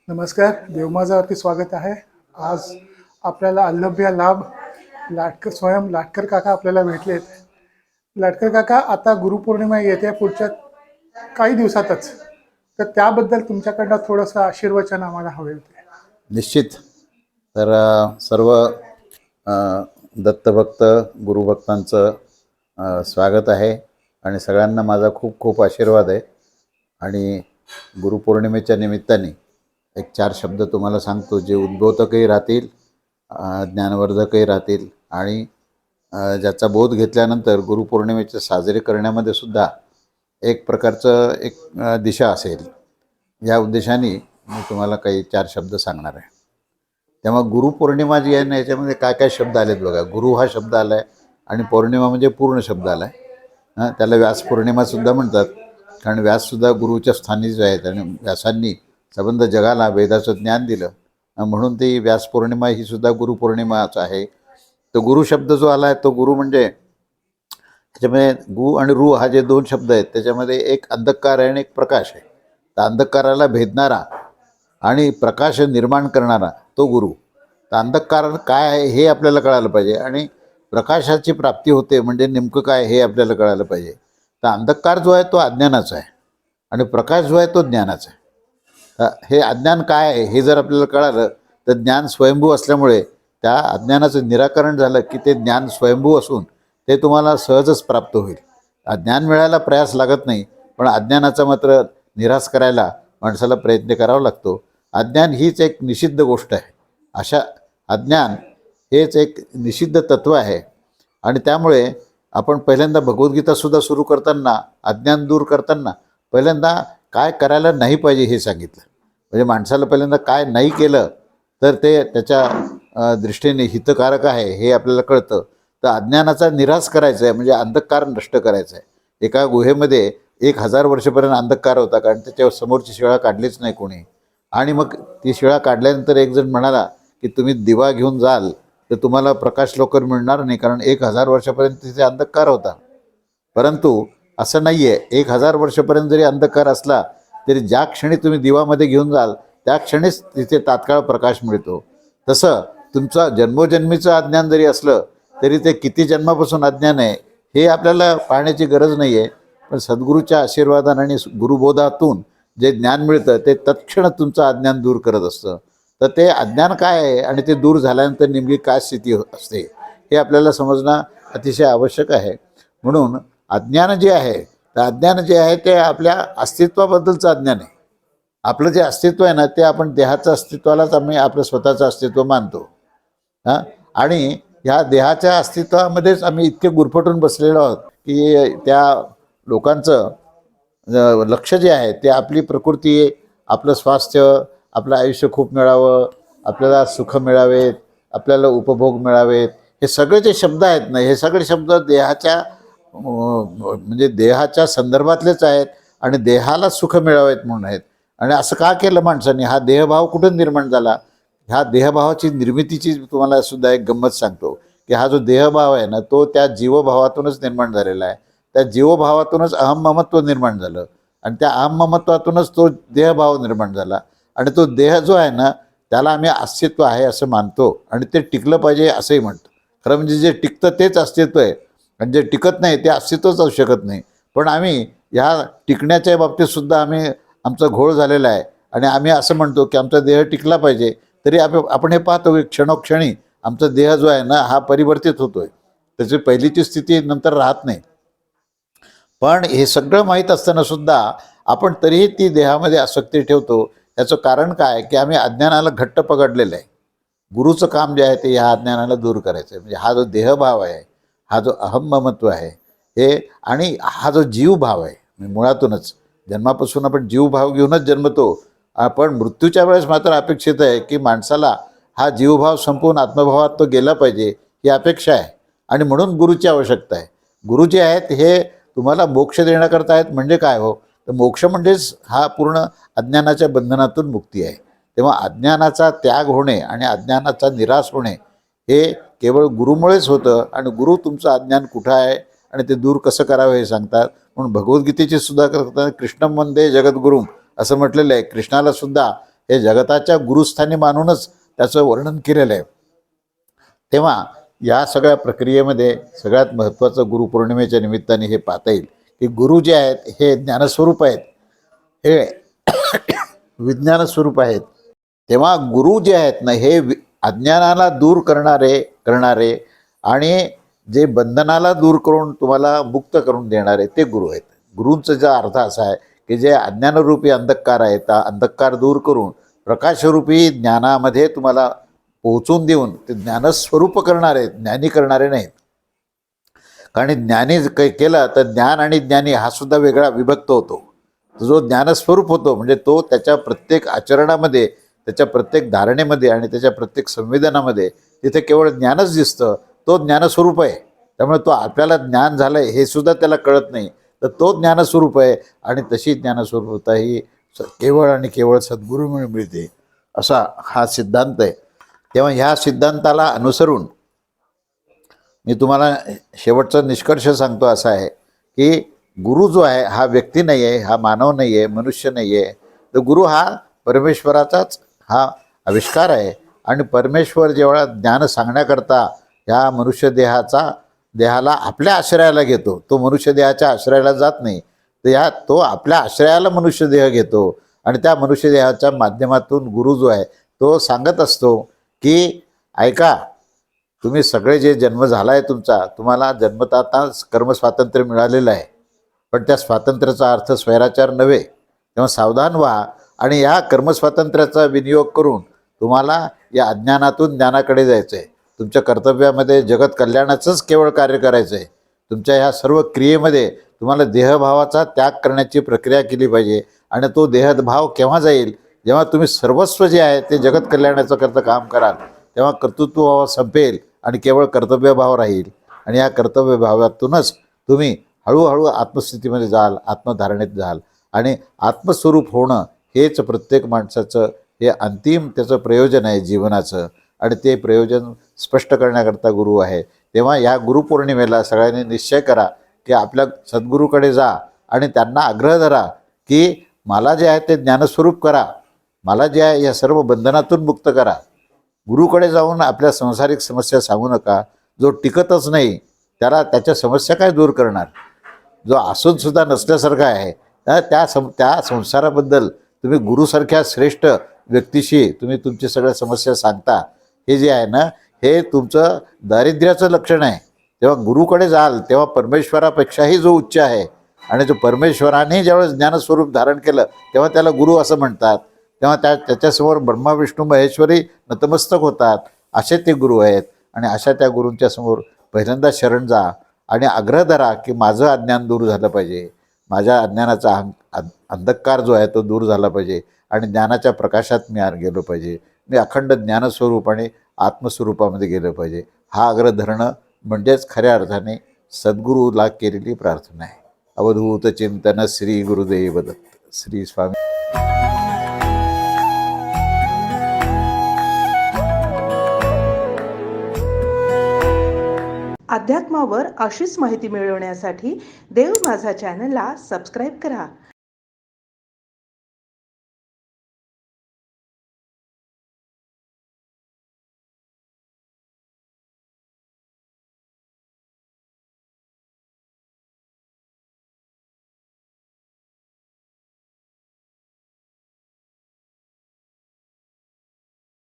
नमस्कार, देवमाजावरती स्वागत आहे. आज आपल्याला अल्लभ्य लाभ स्वयं लाटकर काका आपल्याला भेटलेत. लाटकर काका, आता गुरुपौर्णिमा येते पुढच्या काही दिवसातच, तर त्याबद्दल तुमच्याकडनं थोडंसं आशीर्वचन आम्हाला हवे होते. निश्चित. तर सर्व दत्तभक्त गुरुभक्तांचं स्वागत आहे आणि सगळ्यांना माझा खूप खूप आशीर्वाद आहे. आणि गुरुपौर्णिमेच्या निमित्ताने एक 4 शब्द तुम्हाला सांगतो, जे उद्बोधकही राहतील, ज्ञानवर्धकही राहतील आणि ज्याचा बोध घेतल्यानंतर गुरुपौर्णिमेचे साजरे करण्यामध्ये सुद्धा एक प्रकारचं दिशा असेल, या उद्देशाने मी तुम्हाला काही 4 शब्द सांगणार आहे. तेव्हा गुरुपौर्णिमा जी आहे ना, याच्यामध्ये काय काय शब्द आलेत बघा. गुरु हा शब्द आला आहे आणि पौर्णिमा म्हणजे पूर्ण शब्द आला आहे. त्याला व्यासपौर्णिमासुद्धा म्हणतात, कारण व्याससुद्धा गुरुच्या स्थानीच आहेत आणि व्यासांनी संबंध जगाला वेदाचं ज्ञान दिलं, म्हणून ती व्यासपौर्णिमा ही सुद्धा गुरुपौर्णिमाच आहे. तो गुरु शब्द जो आला आहे, तो गुरु म्हणजे त्याच्यामध्ये गु आणि रु हा जे 2 शब्द आहेत, त्याच्यामध्ये एक अंधकार आहे आणि एक प्रकाश आहे. तर अंधकाराला भेदणारा आणि प्रकाश निर्माण करणारा तो गुरु. तर अंधकार काय आहे हे आपल्याला कळायला पाहिजे आणि प्रकाशाची प्राप्ती होते म्हणजे नेमकं काय हे आपल्याला कळायला पाहिजे. तर अंधकार जो आहे तो अज्ञानाचा आहे आणि प्रकाश जो आहे तो ज्ञानाचा आहे. हे अज्ञान काय आहे हे जर आपल्याला कळालं तर ज्ञान स्वयंभू असल्यामुळे त्या अज्ञानाचं निराकरण झालं की ते ज्ञान स्वयंभू असून ते तुम्हाला सहजच प्राप्त होईल. ज्ञान मिळायला प्रयास लागत नाही, पण अज्ञानाचा मात्र निराश करायला माणसाला प्रयत्न करावा लागतो. अज्ञान हीच एक निषिद्ध गोष्ट आहे. अशा अज्ञान हेच एक निषिद्ध तत्व आहे आणि त्यामुळे आपण पहिल्यांदा भगवद्गीतासुद्धा सुरू करताना, अज्ञान दूर करताना पहिल्यांदा काय करायला नाही पाहिजे हे सांगितलं. म्हणजे माणसाला पहिल्यांदा काय नाही केलं तर ते त्याच्या दृष्टीने हितकारक आहे हे आपल्याला कळतं. तर अज्ञानाचा निराश करायचा आहे म्हणजे अंधकार नष्ट करायचा आहे. एका गुहेमध्ये 1000 वर्षापर्यंत अंधकार होता, कारण त्याच्यावर समोरची शिळा काढलीच नाही कोणी. आणि मग ती शिळा काढल्यानंतर एक जण म्हणाला की तुम्ही दिवा घेऊन जाल तर तुम्हाला प्रकाश लवकर मिळणार नाही, कारण 1000 वर्षापर्यंत तिथे अंधकार होता. परंतु असं नाही आहे. 1000 वर्षापर्यंत जरी अंधकार असला तरी ज्या क्षणी तुम्ही दिवामध्ये घेऊन जाल त्या क्षणीच तिथे तात्काळ प्रकाश मिळतो. तसं तुमचं जन्मोजन्मीचं अज्ञान जरी असलं तरी ते किती जन्मापासून अज्ञान आहे हे आपल्याला पाहण्याची गरज नाही आहे. पण सद्गुरूच्या आशीर्वादाने आणि गुरुबोधातून जे ज्ञान मिळतं ते तत्क्षण तुमचं अज्ञान दूर करत असतं. तर ते अज्ञान काय आहे आणि ते दूर झाल्यानंतर नेमकी काय स्थिती असते हे आपल्याला समजणं अतिशय आवश्यक आहे. म्हणून अज्ञान जे आहे, तर अज्ञान जे आहे ते आपल्या अस्तित्वाबद्दलचं अज्ञान आहे. आपलं जे अस्तित्व आहे ना, ते आपण देहाचं अस्तित्वालाच आम्ही आपलं स्वतःचं अस्तित्व मानतो. आणि ह्या देहाच्या अस्तित्वामध्येच आम्ही इतके गुरफटून बसलेलो आहोत की त्या लोकांचं लक्ष जे आहे ते आपली प्रकृती, आपलं स्वास्थ्य, आपलं आयुष्य खूप मिळावं, आपल्याला सुख मिळावेत, आपल्याला उपभोग मिळावेत, हे सगळे जे शब्द आहेत ना, हे सगळे शब्द देहाच्या म्हणजे देहाच्या संदर्भातलेच आहेत आणि देहाला सुख मिळावेत म्हणून आहेत. आणि असं का केलं माणसाने? हा देहभाव कुठून निर्माण झाला? ह्या देहभावाची निर्मितीची तुम्हाला सुद्धा एक गंमत सांगतो की हा जो देहभाव आहे ना, तो त्या जीवभावातूनच निर्माण झालेला आहे. त्या जीवभावातूनच अहममत्व निर्माण झालं आणि त्या अहममत्वातूनच तो देहभाव निर्माण झाला. आणि तो देह जो आहे ना, त्याला आम्ही अस्तित्व आहे असं मानतो आणि ते टिकलं पाहिजे असंही म्हणतो. खरं म्हणजे जे टिकतं तेच अस्तित्व आहे आणि जे टिकत नाही ते अस्तित्वच असू शकत नाही. पण आम्ही ह्या टिकण्याच्या बाबतीतसुद्धा आमचा घोळ झालेला आहे आणि आम्ही असं म्हणतो की आमचा देह टिकला पाहिजे. तरी आपण हे पाहतो की क्षणोक्षणी आमचा देह जो आहे ना, हा परिवर्तित होतो आहे. त्याची पहिलीची स्थिती नंतर राहत नाही. पण हे सगळं माहीत असताना सुद्धा आपण तरीही ती देहामध्ये आसक्ती ठेवतो. याचं कारण काय की आम्ही अज्ञानाला घट्ट पकडलेलं आहे. गुरुचं काम जे आहे ते ह्या अज्ञानाला दूर करायचं आहे. म्हणजे हा जो देहभाव आहे, हा जो अहममत्व आहे, हे आणि हा जो जीवभाव आहे, म्हणजे मुळातूनच जन्मापासून आपण जीवभाव घेऊनच जन्मतो. पण मृत्यूच्या वेळेस मात्र अपेक्षित आहे की माणसाला हा जीवभाव संपवून आत्मभावात तो गेला पाहिजे, ही अपेक्षा आहे. आणि म्हणून गुरुची आवश्यकता आहे. गुरु जे आहेत हे तुम्हाला मोक्ष देण्याकरता आहेत. म्हणजे काय हो? तर मोक्ष म्हणजेच हा पूर्ण अज्ञानाच्या बंधनातून मुक्ती आहे. तेव्हा अज्ञानाचा त्याग होणे आणि अज्ञानाचा निराश होणे हे केवळ गुरुमुळेच होतं. आणि गुरु तुमचं अज्ञान कुठं आहे आणि ते दूर कसं करावं हे सांगतात. म्हणून भगवद्गीतेची सुद्धा करताना कृष्णं वंदे जगद्गुरुम असं म्हटलेलं आहे. कृष्णाला सुद्धा हे जगताच्या गुरुस्थानी मानूनच त्याचं वर्णन केलेलं आहे. तेव्हा या सगळ्या प्रक्रियेमध्ये सगळ्यात महत्त्वाचं गुरुपौर्णिमेच्या निमित्ताने हे पाहता येईल की गुरु जे आहेत हे ज्ञानस्वरूप आहेत, हे विज्ञान स्वरूप आहेत. तेव्हा गुरु जे आहेत ना हे अज्ञानाला दूर करणारे आणि जे बंधनाला दूर करून तुम्हाला मुक्त करून देणारे ते गुरु आहेत. गुरूंचा अर्थ असा आहे की जे अज्ञानरूपी अंधकार आहे त्या अंधकार दूर करून प्रकाशरूपी ज्ञानामध्ये तुम्हाला पोहोचून देऊन ते ज्ञानस्वरूप करणारे, ज्ञानी करणारे नाहीत. कारण ज्ञानी केलं तर ज्ञान आणि ज्ञानी हा सुद्धा वेगळा विभक्त होतो. जो ज्ञानस्वरूप होतो म्हणजे तो त्याच्या प्रत्येक आचरणामध्ये, त्याच्या प्रत्येक धारणेमध्ये आणि त्याच्या प्रत्येक संवेदनामध्ये तिथे केवळ ज्ञानच दिसतं, तो ज्ञानस्वरूप आहे. त्यामुळे तो आपल्याला ज्ञान झालं आहे हे सुद्धा त्याला कळत नाही, तर तो ज्ञानस्वरूप आहे. आणि तशी ज्ञानस्वरूपता ही केवळ आणि केवळ सद्गुरूमुळे मिळते, असा हा सिद्धांत आहे. तेव्हा ह्या सिद्धांताला अनुसरून मी तुम्हाला शेवटचा निष्कर्ष सांगतो असा आहे की गुरु जो आहे हा व्यक्ती नाही आहे, हा मानव नाही आहे, मनुष्य नाही आहे. तर गुरु हा परमेश्वराचाच हा आविष्कार आहे. आणि परमेश्वर जेव्हा ज्ञान सांगण्याकरता ह्या मनुष्य देहाला आपल्या आश्रयाला घेतो, तो मनुष्य देहाच्या आश्रयाला जात नाही, तर तो आपल्या आश्रयाला मनुष्य देह घेतो. आणि त्या मनुष्य देहाच्या माध्यमातून गुरु जो आहे तो सांगत असतो की ऐका, तुम्ही सगळे जे जन्म झाला आहे तुम्हाला जन्मताच कर्मस्वातंत्र्य मिळालेलं आहे, पण त्या स्वातंत्र्याचा अर्थ स्वैराचार नव्हे. तेव्हा सावधान व्हा आणि या कर्मस्वातंत्र्याचा विनियोग करून तुम्हाला या अज्ञानातून ज्ञानाकडे जायचं आहे. तुमच्या कर्तव्यामध्ये जगत कल्याणाचंच केवळ कार्य करायचं आहे. तुमच्या ह्या सर्व क्रियेमध्ये तुम्हाला देहभावाचा त्याग करण्याची प्रक्रिया केली पाहिजे. आणि तो देहभाव केव्हा जाईल, जेव्हा तुम्ही सर्वस्व जे आहे ते जगत कल्याणाचं करता काम कराल, तेव्हा कर्तृत्वभाव संपेल आणि केवळ कर्तव्यभाव राहील. आणि या कर्तव्यभावातूनच तुम्ही हळूहळू आत्मस्थितीमध्ये जाल, आत्मधारणेत जाल. आणि आत्मस्वरूप होणं हेच प्रत्येक माणसाचं हे अंतिम त्याचं प्रयोजन आहे जीवनाचं. आणि ते प्रयोजन स्पष्ट करण्याकरता गुरु आहे. तेव्हा या गुरुपौर्णिमेला सगळ्यांनी निश्चय करा की आपल्या सद्गुरूकडे जा आणि त्यांना आग्रह धरा की मला जे आहे ते ज्ञानस्वरूप करा, मला जे आहे या सर्व बंधनातून मुक्त करा. गुरुकडे जाऊन आपल्या सांसारिक समस्या सांगू नका. जो टिकतच नाही त्याच्या समस्या काय दूर करणार? जो असूनसुद्धा नसल्यासारखा आहे त्या संसाराबद्दल तुम्ही गुरुसारख्या श्रेष्ठ व्यक्तीशी तुम्ही तुमची सगळ्या समस्या सांगता, हे जे आहे ना हे तुमचं दारिद्र्याचं लक्षण आहे. तेव्हा गुरुकडे जाल तेव्हा परमेश्वरापेक्षाही जो उच्च आहे आणि जो परमेश्वराने ज्यावेळेस ज्ञानस्वरूप धारण केलं तेव्हा त्याला गुरु असं म्हणतात. तेव्हा त्याच्यासमोर ब्रह्मा विष्णू महेश्वरी नतमस्तक होतात. असे ते गुरु आहेत. आणि अशा त्या गुरूंच्या समोर पहिल्यांदा शरण जा आणि आग्रह धरा की माझं अज्ञान दूर झालं पाहिजे, माझ्या अज्ञानाचा अंधकार जो आहे तो दूर झाला पाहिजे आणि ज्ञानाच्या प्रकाशात मी गेलो पाहिजे. मी अखंड ज्ञानस्वरूप आणि आत्मस्वरूपामध्ये गेलं पाहिजे. हा आग्रह धरणं म्हणजेच खऱ्या अर्थाने सद्गुरूला केलेली प्रार्थना आहे. अवधूत चिंतन श्री गुरुदेव दत्त. श्री स्वामी. अध्यात्मावर अशीच माहिती मिळवण्यासाठी देव माझा चॅनलला सबस्क्राईब करा